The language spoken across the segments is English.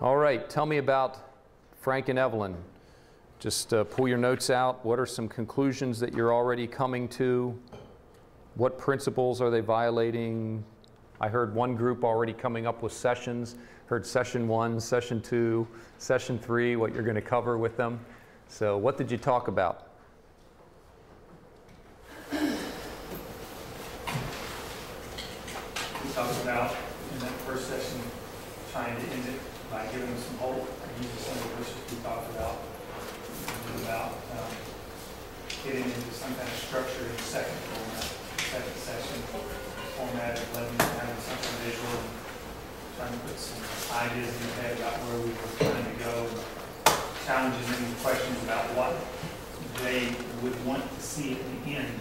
All right, tell me about Frank and Evelyn. Just pull your notes out. What are some conclusions that you're already coming to? What principles are they violating? I heard one group already coming up with sessions. Heard session 1, session 2, session 3, what you're going to cover with them. So what did you talk about? We talked about in that first session trying to end it by giving them some hope and using some of the verses we talked about. Getting into some kind of structure in the second session format of letting them have something visual and trying to put some ideas in their head about where we were trying to go, challenging them with questions about what they would want to see at the end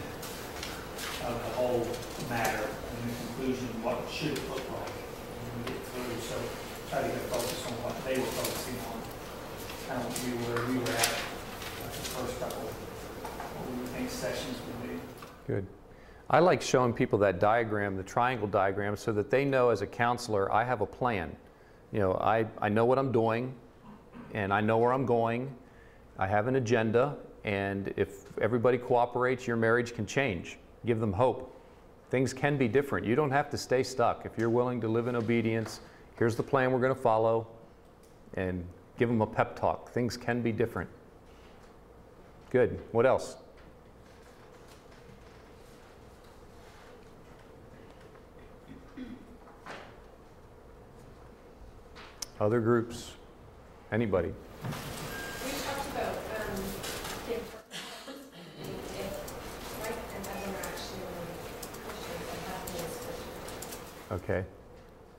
of the whole matter, and the conclusion, what should it look like when we get through. So try to get focused on what they were focusing on, kind of where we were at the first couple, what we think sessions would be. Good. I like showing people that diagram, the triangle diagram, so that they know as a counselor, I have a plan. You know, I know what I'm doing, and I know where I'm going. I have an agenda, and if everybody cooperates, your marriage can change. Give them hope. Things can be different. You don't have to stay stuck. If you're willing to live in obedience, here's the plan we're going to follow, and give them a pep talk. Things can be different. Good. What else? Other groups? Anybody? We talked about if Mike and Evan are actually Christians and have been as Christians. Okay.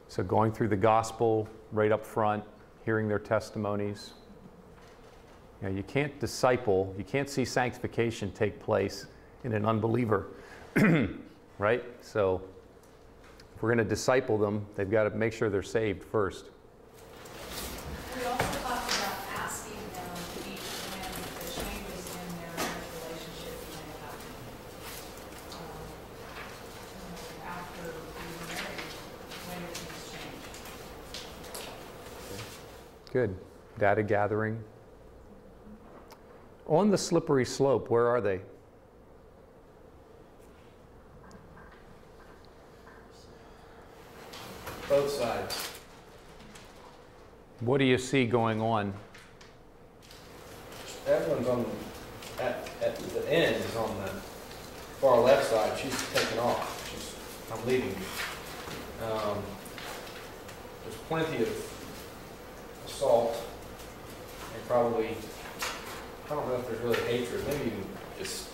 So going through the gospel right up front, hearing their testimonies. You know, you can't disciple, you can't see sanctification take place in an unbeliever, right? So if we're going to disciple them, they've got to make sure they're saved first. We also talked about asking them each when the changes in their marriage relationship may happen. After being married, when do things change? Good. Data gathering. On the slippery slope, where are they? Both sides. What do you see going on? Evelyn's on at the end is on the far left side. She's taking off. I'm leaving you. There's plenty of assault and probably, I don't know if there's really hatred, maybe even just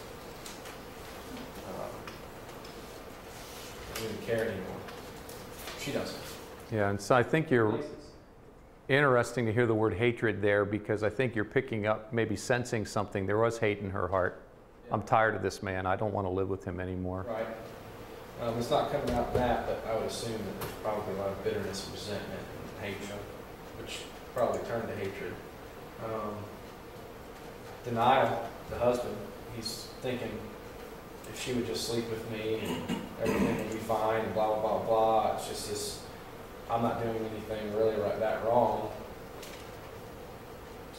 don't even care anymore. She doesn't. Yeah, and so I think you're interesting to hear the word hatred there, because I think you're picking up, maybe sensing something. There was hate in her heart. Yeah. I'm tired of this man. I don't want to live with him anymore. Right. It's not coming out that, but I would assume that there's probably a lot of bitterness, resentment, and hatred, which probably turned to hatred. Denial, the husband, he's thinking if she would just sleep with me and everything would be fine and blah, blah, blah, blah. It's just this, I'm not doing anything really that wrong.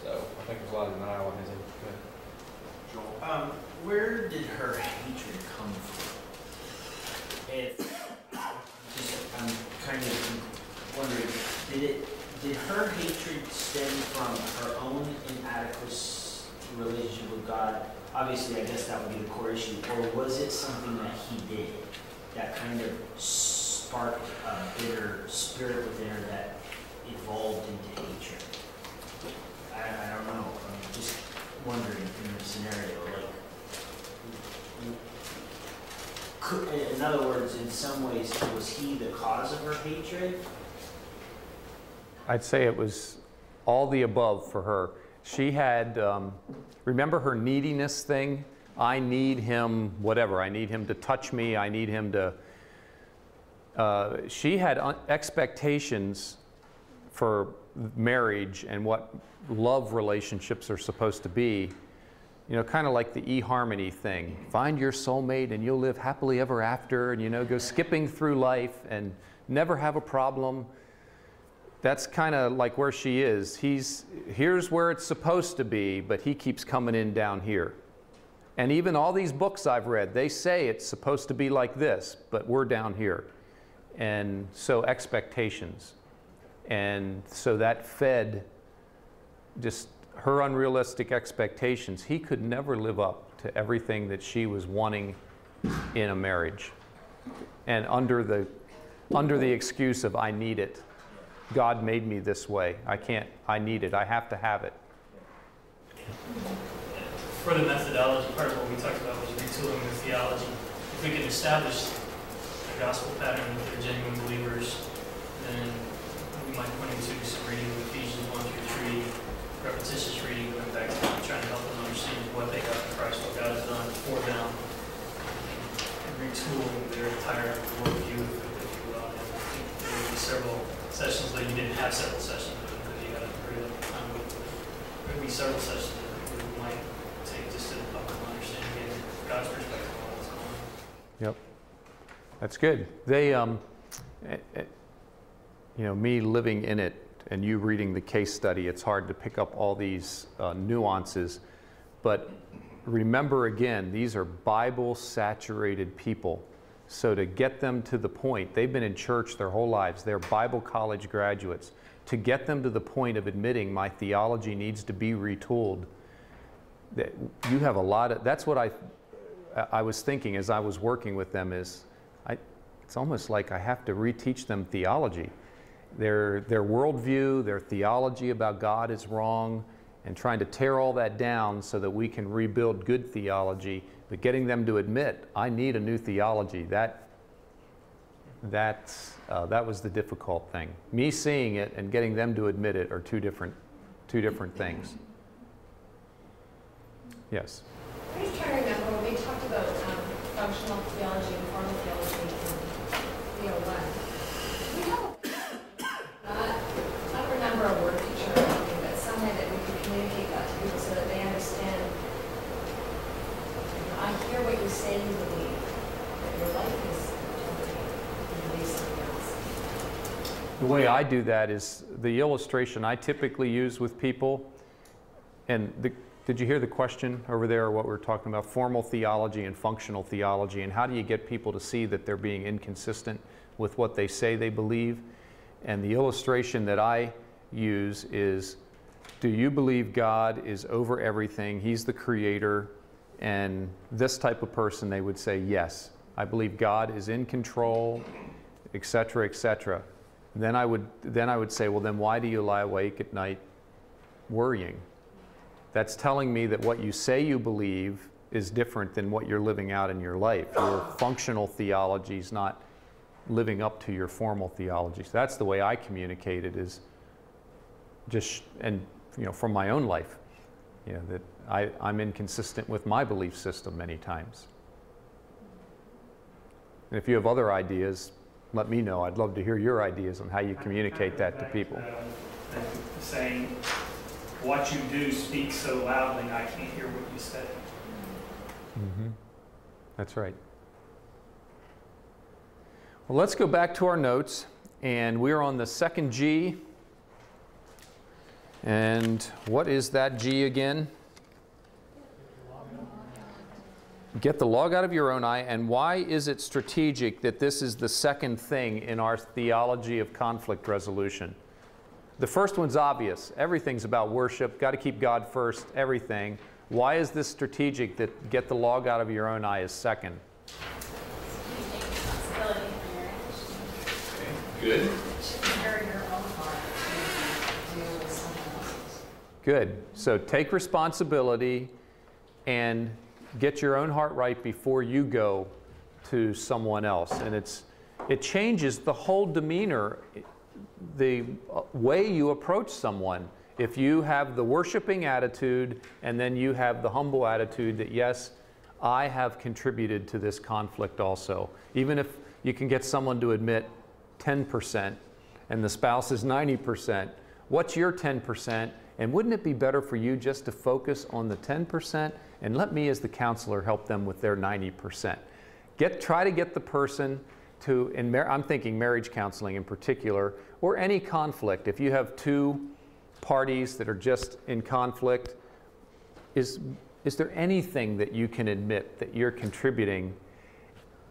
So I think there's a lot of denial on his end. Joel, where did her hatred come from? I'm kind of wondering, did her hatred stem from her own inadequate relationship with God? Obviously, I guess that would be the core issue. Or was it something that he did that kind of sparked a bitter spirit within her that evolved into hatred? I don't know. I'm just wondering in the scenario, in other words, in some ways, was he the cause of her hatred? I'd say it was all the above for her. She had, remember her neediness thing? I need him, whatever. I need him to touch me. I need him to... she had expectations for marriage and what love relationships are supposed to be. You know, kind of like the eHarmony thing. Find your soulmate and you'll live happily ever after, and, you know, go skipping through life and never have a problem. that's kind of like where she is. Here's where it's supposed to be, but he keeps coming in down here. And even all these books I've read, they say it's supposed to be like this, but we're down here. And so expectations. And so that fed just her unrealistic expectations. He could never live up to everything that she was wanting in a marriage. And under the excuse of, I need it. God made me this way. I need it. I have to have it. For the methodology, part of what we talked about was retooling the theology. If we can establish a gospel pattern that they're genuine believers, then we might point into some reading of Ephesians 1 through 3, repetitious reading, going back to trying to help them understand what they got from Christ, what God has done for them, and retooling their entire worldview, if you will. And I think there would be several sessions that you didn't have several sessions because you got a pretty long time with it. There would be several sessions that we might take just to help them understand again God's perspective on what's going on. Yep. That's good. They, me living in it and you reading the case study, it's hard to pick up all these nuances. But remember again, these are Bible-saturated people. So to get them to the point, they've been in church their whole lives, they're Bible college graduates, to get them to the point of admitting my theology needs to be retooled, you have a lot of, that's what I was thinking as I was working with them is, it's almost like I have to reteach them theology. Their worldview, their theology about God is wrong, and trying to tear all that down so that we can rebuild good theology, but getting them to admit, I need a new theology. That was the difficult thing. Me seeing it and getting them to admit it are two different things. Yes? I'm just trying to remember when we talked about functional theology and formal theology in 301. We have I don't remember a word picture or anything, but some way that we can communicate that to people so that they understand. I hear what you're saying to me, but your life is totally something else. The way I do that is the illustration I typically use with people, and did you hear the question over there, what we're talking about, formal theology and functional theology, and how do you get people to see that they're being inconsistent with what they say they believe? And the illustration that I use is, do you believe God is over everything? He's the creator. And this type of person, they would say, yes, I believe God is in control, etc., etc. Then I would say, well, then why do you lie awake at night worrying? That's telling me that what you say you believe is different than what you're living out in your life. Your functional theology is not living up to your formal theology. So that's the way I communicate it, is just, and from my own life, that I'm inconsistent with my belief system many times. And if you have other ideas, let me know. I'd love to hear your ideas on how you communicate that to people. Saying, what you do speaks so loudly, I can't hear what you say. Mm-hmm. That's right. Well, let's go back to our notes, and we're on the second G. And what is that G again? Get the log out of your own eye. And why is it strategic that this is the second thing in our theology of conflict resolution? The first one's obvious. Everything's about worship. Got to keep God first, everything. Why is this strategic that get the log out of your own eye is second? Good. Good. So take responsibility and get your own heart right before you go to someone else. And it changes the whole demeanor, the way you approach someone. If you have the worshiping attitude and then you have the humble attitude that, yes, I have contributed to this conflict also. Even if you can get someone to admit 10% and the spouse is 90%, what's your 10%? And wouldn't it be better for you just to focus on the 10% and let me as the counselor help them with their 90%? Try to get the person to, I'm thinking marriage counseling in particular, or any conflict. If you have two parties that are just in conflict, is there anything that you can admit that you're contributing?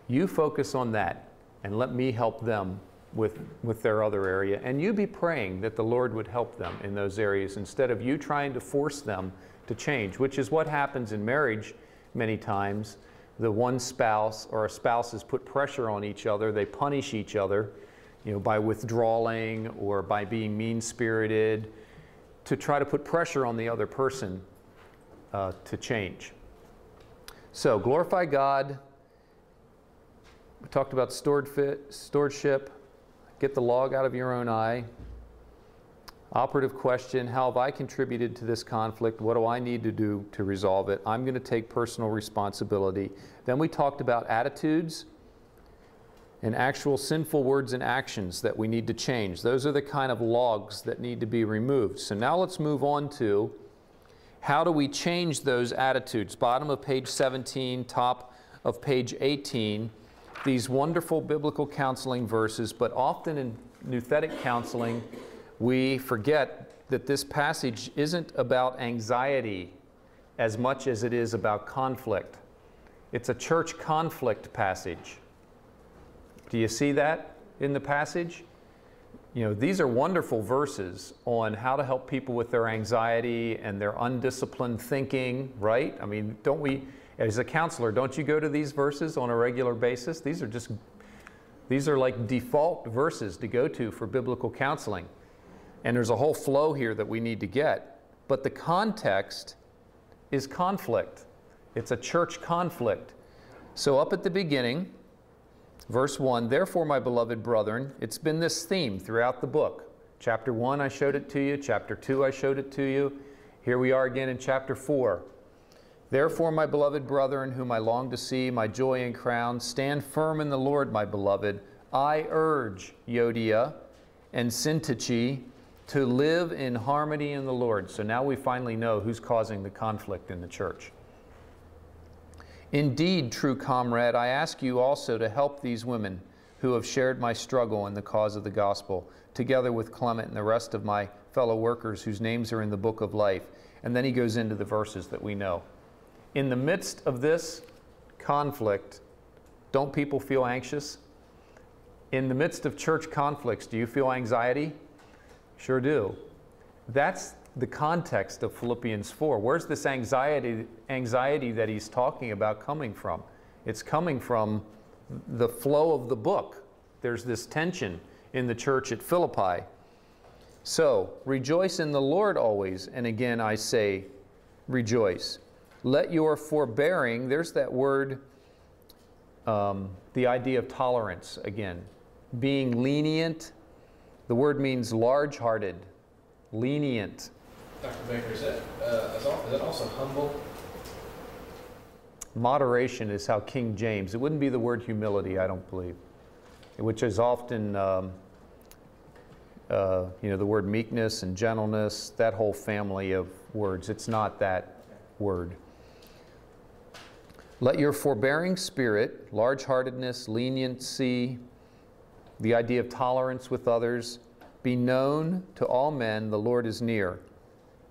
You focus on that and let me help them with their other area. And you be praying that the Lord would help them in those areas instead of you trying to force them to change, which is what happens in marriage many times. The one spouse or a spouse has put pressure on each other. They punish each other, by withdrawing or by being mean-spirited to try to put pressure on the other person to change. So glorify God. We talked about stewardship. Get the log out of your own eye. Operative question, how have I contributed to this conflict? What do I need to do to resolve it? I'm going to take personal responsibility. Then we talked about attitudes and actual sinful words and actions that we need to change. Those are the kind of logs that need to be removed. So now let's move on to how do we change those attitudes? Bottom of page 17, top of page 18. These wonderful biblical counseling verses, but often in nouthetic counseling, we forget that this passage isn't about anxiety as much as it is about conflict. It's a church conflict passage. Do you see that in the passage? These are wonderful verses on how to help people with their anxiety and their undisciplined thinking, right? I mean, don't we, as a counselor, don't you go to these verses on a regular basis? These are like default verses to go to for biblical counseling. And there's a whole flow here that we need to get. But the context is conflict. It's a church conflict. So up at the beginning, verse 1, therefore, my beloved brethren, it's been this theme throughout the book. Chapter 1, I showed it to you. Chapter 2, I showed it to you. Here we are again in chapter 4. Therefore, my beloved brethren, whom I long to see, my joy and crown, stand firm in the Lord, my beloved. I urge Euodia and Syntyche to live in harmony in the Lord. So now we finally know who's causing the conflict in the church. Indeed, true comrade, I ask you also to help these women who have shared my struggle in the cause of the gospel, together with Clement and the rest of my fellow workers whose names are in the book of life. And then he goes into the verses that we know. In the midst of this conflict, don't people feel anxious? In the midst of church conflicts, do you feel anxiety? Sure do. That's the context of Philippians 4. Where's this anxiety that he's talking about coming from? It's coming from the flow of the book. There's this tension in the church at Philippi. So, rejoice in the Lord always. And again, I say, rejoice. Let your forbearing, there's that word, the idea of tolerance again. Being lenient. The word means large-hearted, lenient. Dr. Baker, is that also humble? Moderation is how King James, it wouldn't be the word humility, I don't believe, which is often, the word meekness and gentleness, that whole family of words. It's not that word. Let your forbearing spirit, large-heartedness, leniency, the idea of tolerance with others, be known to all men, the Lord is near.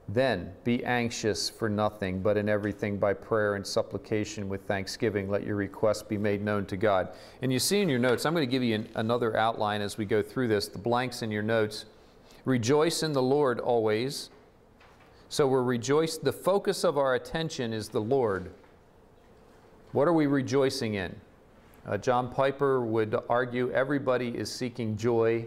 Then be anxious for nothing, but in everything by prayer and supplication with thanksgiving, let your requests be made known to God. And you see in your notes, I'm going to give you another outline as we go through this, the blanks in your notes. Rejoice in the Lord always. So we're rejoiced. The focus of our attention is the Lord. What are we rejoicing in? John Piper would argue everybody is seeking joy.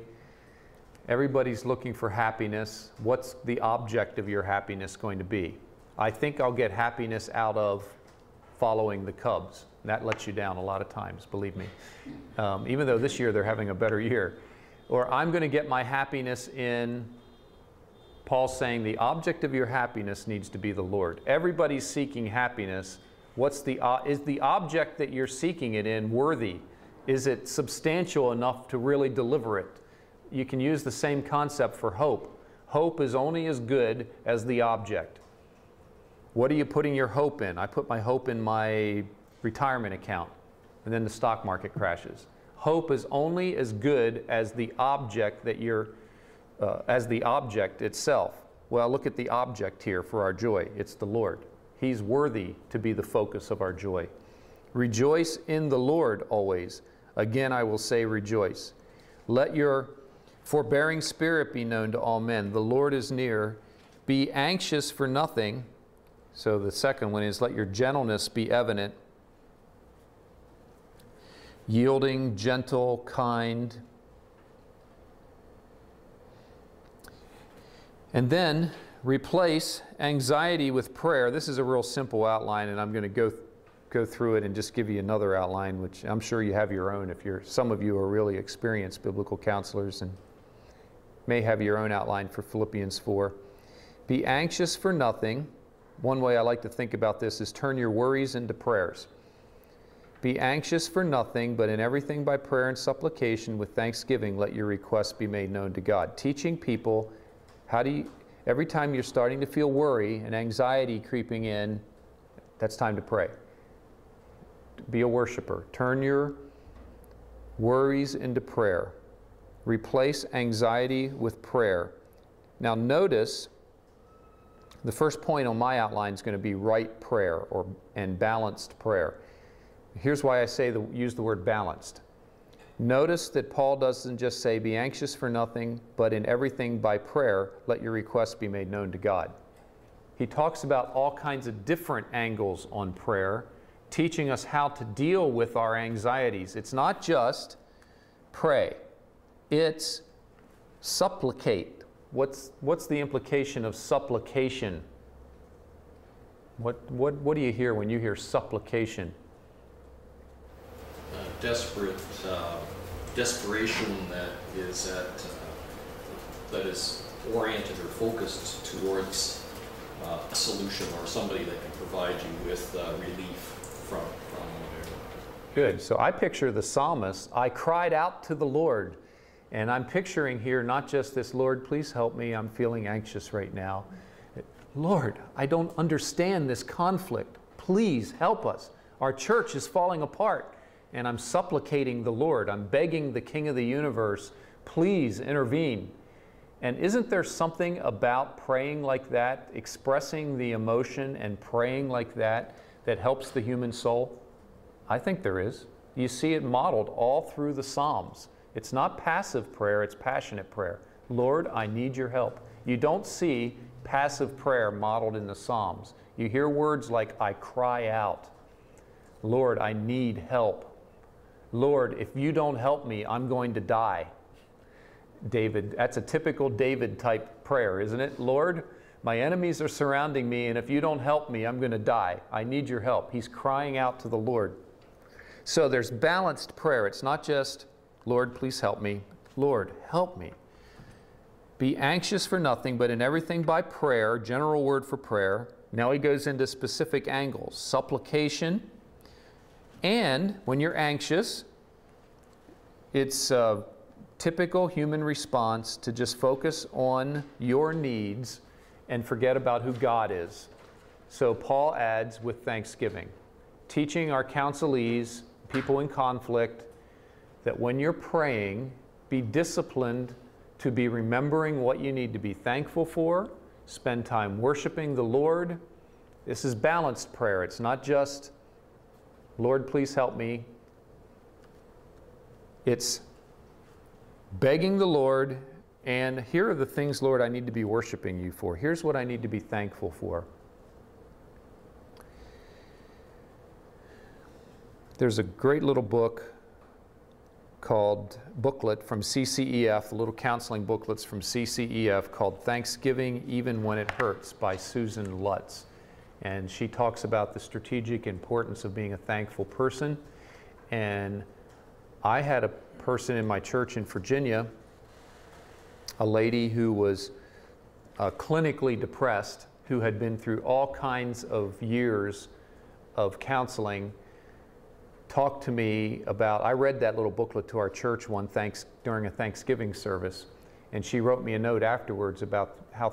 Everybody's looking for happiness. What's the object of your happiness going to be? I think I'll get happiness out of following the Cubs. That lets you down a lot of times, believe me. Even though this year they're having a better year. Or I'm going to get my happiness in, Paul's saying the object of your happiness needs to be the Lord. Everybody's seeking happiness. Is the object that you're seeking it in worthy? Is it substantial enough to really deliver it? You can use the same concept for hope. Hope is only as good as the object. What are you putting your hope in? I put my hope in my retirement account, and then the stock market crashes. Hope is only as good as the object that you're, as the object itself. Well, look at the object here for our joy. It's the Lord. He's worthy to be the focus of our joy. Rejoice in the Lord always. Again, I will say rejoice. Let your forbearing spirit be known to all men. The Lord is near. Be anxious for nothing. So the second one is let your gentleness be evident. Yielding, gentle, kind. And then replace anxiety with prayer. This is a real simple outline, and I'm going to go through it and just give you another outline, which I'm sure you have your own if some of you are really experienced biblical counselors and may have your own outline for Philippians 4. Be anxious for nothing. One way I like to think about this is turn your worries into prayers. Be anxious for nothing, but in everything by prayer and supplication with thanksgiving, let your requests be made known to God. Teaching people every time you're starting to feel worry and anxiety creeping in, that's time to pray. Be a worshiper. Turn your worries into prayer. Replace anxiety with prayer. Now notice, the first point on my outline is going to be right prayer and balanced prayer. Here's why I use the word balanced. Notice that Paul doesn't just say, be anxious for nothing, but in everything by prayer, let your requests be made known to God. He talks about all kinds of different angles on prayer, teaching us how to deal with our anxieties. It's not just pray, it's supplicate. What's the implication of supplication? What do you hear when you hear supplication? Desperation that is oriented or focused towards a solution or somebody that can provide you with relief from whatever. Good. So I picture the psalmist. I cried out to the Lord. And I'm picturing here not just this, Lord, please help me. I'm feeling anxious right now. Lord, I don't understand this conflict. Please help us. Our church is falling apart. And I'm supplicating the Lord. I'm begging the King of the universe, please intervene. And isn't there something about praying like that, expressing the emotion and praying like that, that helps the human soul? I think there is. You see it modeled all through the Psalms. It's not passive prayer, it's passionate prayer. Lord, I need your help. You don't see passive prayer modeled in the Psalms. You hear words like, I cry out. Lord, I need help. Lord, if you don't help me, I'm going to die. David, that's a typical David type prayer, isn't it? Lord, my enemies are surrounding me, and if you don't help me, I'm going to die. I need your help. He's crying out to the Lord. So there's balanced prayer. It's not just, Lord, please help me. Lord, help me. Be anxious for nothing, but in everything by prayer, general word for prayer. Now he goes into specific angles. Supplication. And when you're anxious, it's a typical human response to just focus on your needs and forget about who God is. So Paul adds with thanksgiving, teaching our counselees, people in conflict, that when you're praying, be disciplined to be remembering what you need to be thankful for, spend time worshiping the Lord. This is balanced prayer. It's not just, Lord, please help me. It's begging the Lord, and here are the things, Lord, I need to be worshiping you for. Here's what I need to be thankful for. There's a great little booklet from CCEF, the little counseling booklets from CCEF called Thanksgiving Even When It Hurts by Susan Lutz. And she talks about the strategic importance of being a thankful person. And I had a person in my church in Virginia, a lady who was clinically depressed, who had been through all kinds of years of counseling, talked to me about, I read that little booklet to our church during a Thanksgiving service, and she wrote me a note afterwards about how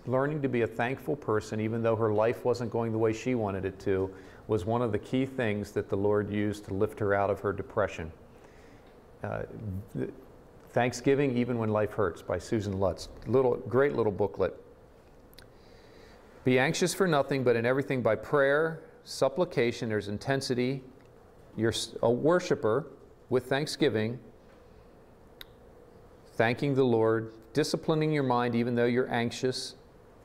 learning to be a thankful person, even though her life wasn't going the way she wanted it to, was one of the key things that the Lord used to lift her out of her depression. uh, Thanksgiving Even When Life Hurts by Susan Lutz. Great little booklet. Be anxious for nothing, but in everything by prayer, supplication, there's intensity. You're a worshiper with thanksgiving, thanking the Lord, disciplining your mind even though you're anxious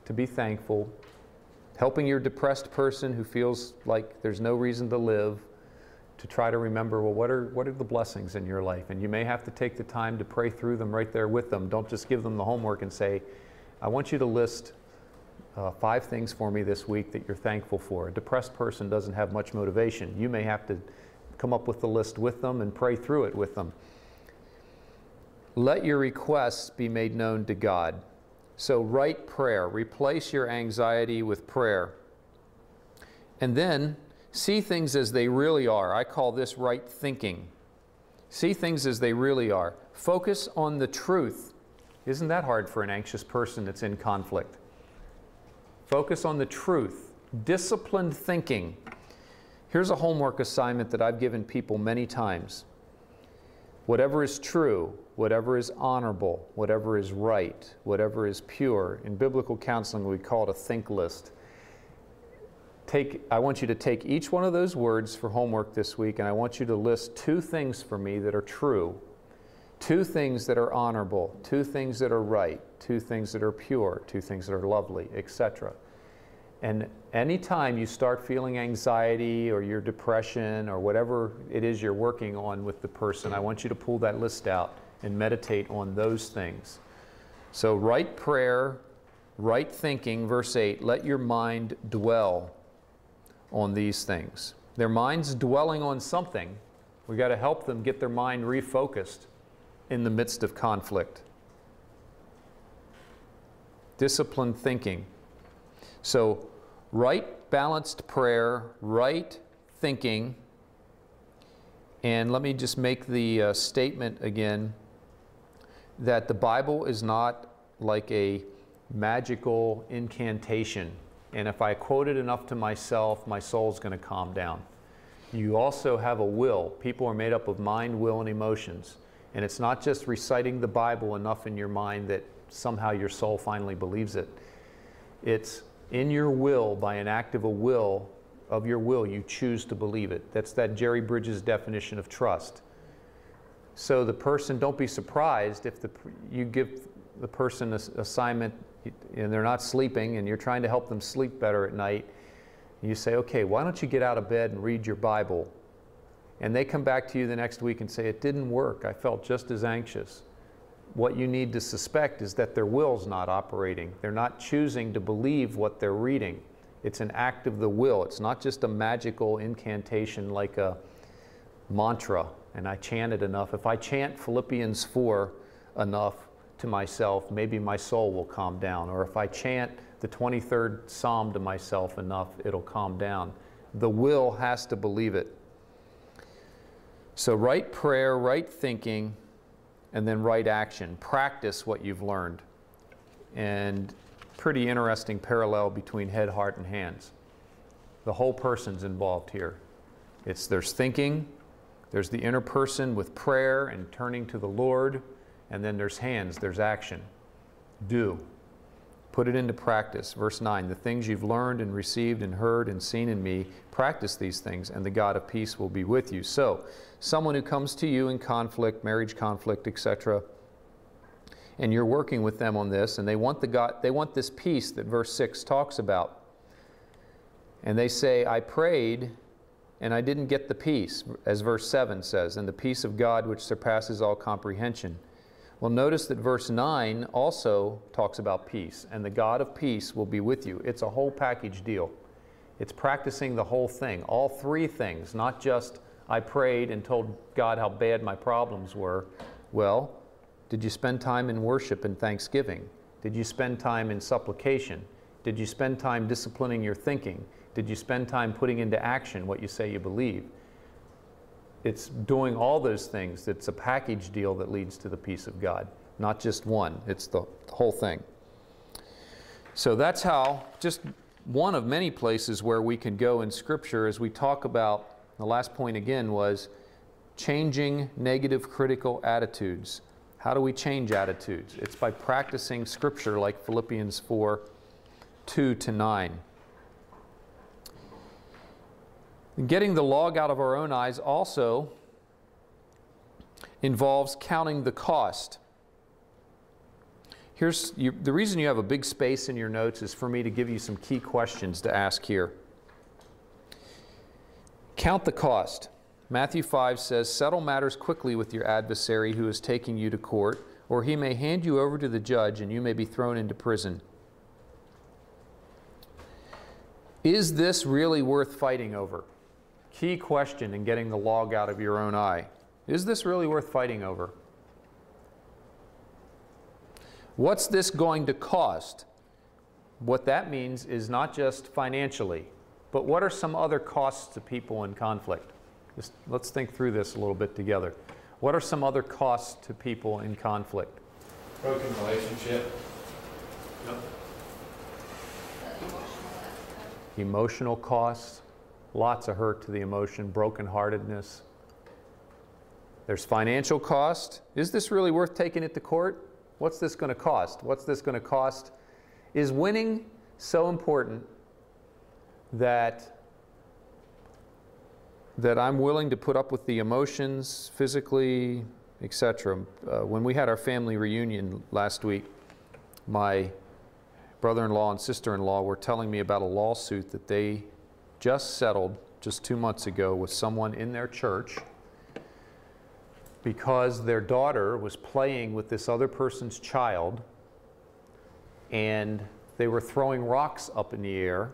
to be thankful, helping your depressed person who feels like there's no reason to live to try to remember, well, what are the blessings in your life? And you may have to take the time to pray through them right there with them. Don't just give them the homework and say, I want you to list 5 things for me this week that you're thankful for. A depressed person doesn't have much motivation. You may have to come up with the list with them and pray through it with them. Let your requests be made known to God. So write prayer. Replace your anxiety with prayer. And then see things as they really are. I call this right thinking. See things as they really are. Focus on the truth. Isn't that hard for an anxious person that's in conflict? Focus on the truth. Disciplined thinking. Here's a homework assignment that I've given people many times. Whatever is true, whatever is honorable, whatever is right, whatever is pure. In biblical counseling, we call it a think list. I want you to take each one of those words for homework this week, and I want you to list 2 things for me that are true, 2 things that are honorable, 2 things that are right, 2 things that are pure, 2 things that are lovely, etc. And anytime you start feeling anxiety or your depression or whatever it is you're working on with the person, I want you to pull that list out and meditate on those things. So right prayer, right thinking, verse 8, let your mind dwell on these things. Their mind's dwelling on something. We've got to help them get their mind refocused in the midst of conflict. Disciplined thinking. So right balanced prayer, right thinking, and let me just make the statement again that the Bible is not like a magical incantation. And if I quote it enough to myself, my soul's going to calm down. You also have a will. People are made up of mind, will, and emotions. And it's not just reciting the Bible enough in your mind that somehow your soul finally believes it. It's in your will, by an act of your will, you choose to believe it. That's that Jerry Bridges definition of trust. So the person, don't be surprised if you give the person an assignment and they're not sleeping and you're trying to help them sleep better at night. You say, okay, why don't you get out of bed and read your Bible? And they come back to you the next week and say, it didn't work. I felt just as anxious. What you need to suspect is that their will's not operating. They're not choosing to believe what they're reading. It's an act of the will. It's not just a magical incantation like a mantra, and I chant it enough. If I chant Philippians 4 enough to myself, maybe my soul will calm down. Or if I chant the 23rd Psalm to myself enough, it'll calm down. The will has to believe it. So right prayer, right thinking, and then right action. Practice what you've learned. And pretty interesting parallel between head, heart, and hands. The whole person's involved here. There's thinking, there's the inner person with prayer and turning to the Lord, and then there's hands, there's action. Do. Put it into practice. Verse 9, the things you've learned and received and heard and seen in me, practice these things, and the God of peace will be with you. So, someone who comes to you in conflict, marriage conflict, etc., and you're working with them on this, and they want this peace that verse 6 talks about. And they say, I prayed, and I didn't get the peace, as verse 7 says, and the peace of God which surpasses all comprehension. Well, notice that verse 9 also talks about peace, and the God of peace will be with you. It's a whole package deal. It's practicing the whole thing, all 3 things, not just I prayed and told God how bad my problems were. Well, did you spend time in worship and thanksgiving? Did you spend time in supplication? Did you spend time disciplining your thinking? Did you spend time putting into action what you say you believe? It's doing all those things. It's a package deal that leads to the peace of God, not just one. It's the whole thing. So that's how, just one of many places where we can go in Scripture as we talk about, the last point again was, changing negative critical attitudes. How do we change attitudes? It's by practicing Scripture like Philippians 4:2-9. Getting the log out of our own eyes also involves counting the cost. The reason you have a big space in your notes is for me to give you some key questions to ask here. Count the cost. Matthew 5 says, "Settle matters quickly with your adversary who is taking you to court, or he may hand you over to the judge and you may be thrown into prison." Is this really worth fighting over? Key question in getting the log out of your own eye. Is this really worth fighting over? What's this going to cost? What that means is not just financially, but what are some other costs to people in conflict? Let's think through this a little bit together. What are some other costs to people in conflict? Broken relationship. Yep. Emotional costs, lots of hurt to the emotion, brokenheartedness. There's financial cost. Is this really worth taking it to court? What's this going to cost? What's this going to cost? Is winning so important that I'm willing to put up with the emotions, physically, etc.? When we had our family reunion last week, my brother-in-law and sister-in-law were telling me about a lawsuit that they just settled just 2 months ago with someone in their church because their daughter was playing with this other person's child and they were throwing rocks up in the air,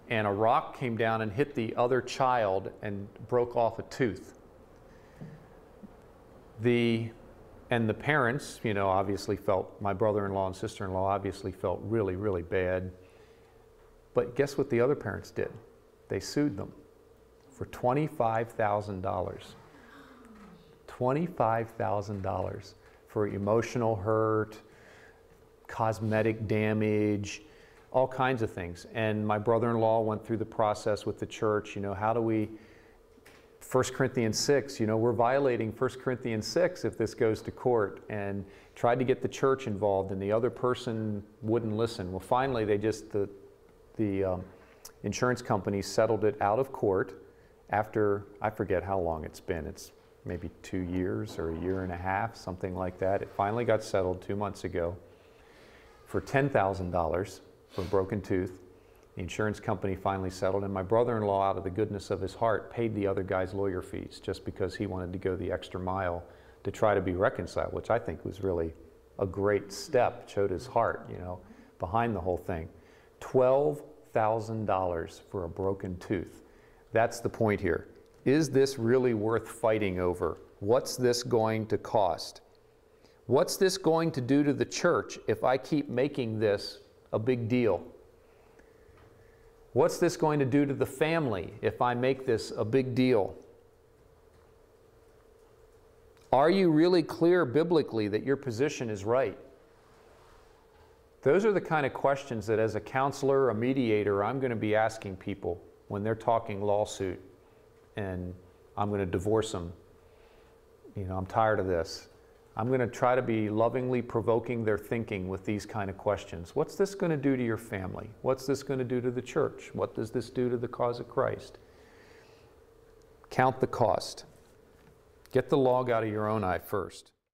and a rock came down and hit the other child and broke off a tooth. And the parents, obviously felt, my brother-in-law and sister-in-law obviously felt really, really bad. But guess what the other parents did? They sued them for $25,000. $25,000 for emotional hurt, cosmetic damage, all kinds of things. And my brother-in-law went through the process with the church. How do we, 1 Corinthians 6, we're violating 1 Corinthians 6 if this goes to court, and tried to get the church involved, and the other person wouldn't listen. Well, finally, the insurance company settled it out of court after, I forget how long it's been. It's maybe 2 years or a year and a half, something like that. It finally got settled 2 months ago for $10,000 for a broken tooth. The insurance company finally settled, and my brother-in-law, out of the goodness of his heart, paid the other guy's lawyer fees just because he wanted to go the extra mile to try to be reconciled, which I think was really a great step, showed his heart, behind the whole thing. $12,000 for a broken tooth. That's the point here. Is this really worth fighting over? What's this going to cost? What's this going to do to the church if I keep making this a big deal? What's this going to do to the family if I make this a big deal? Are you really clear biblically that your position is right? Those are the kind of questions that as a counselor, a mediator, I'm going to be asking people when they're talking lawsuit and I'm going to divorce them. I'm tired of this. I'm going to try to be lovingly provoking their thinking with these kind of questions. What's this going to do to your family? What's this going to do to the church? What does this do to the cause of Christ? Count the cost. Get the log out of your own eye first.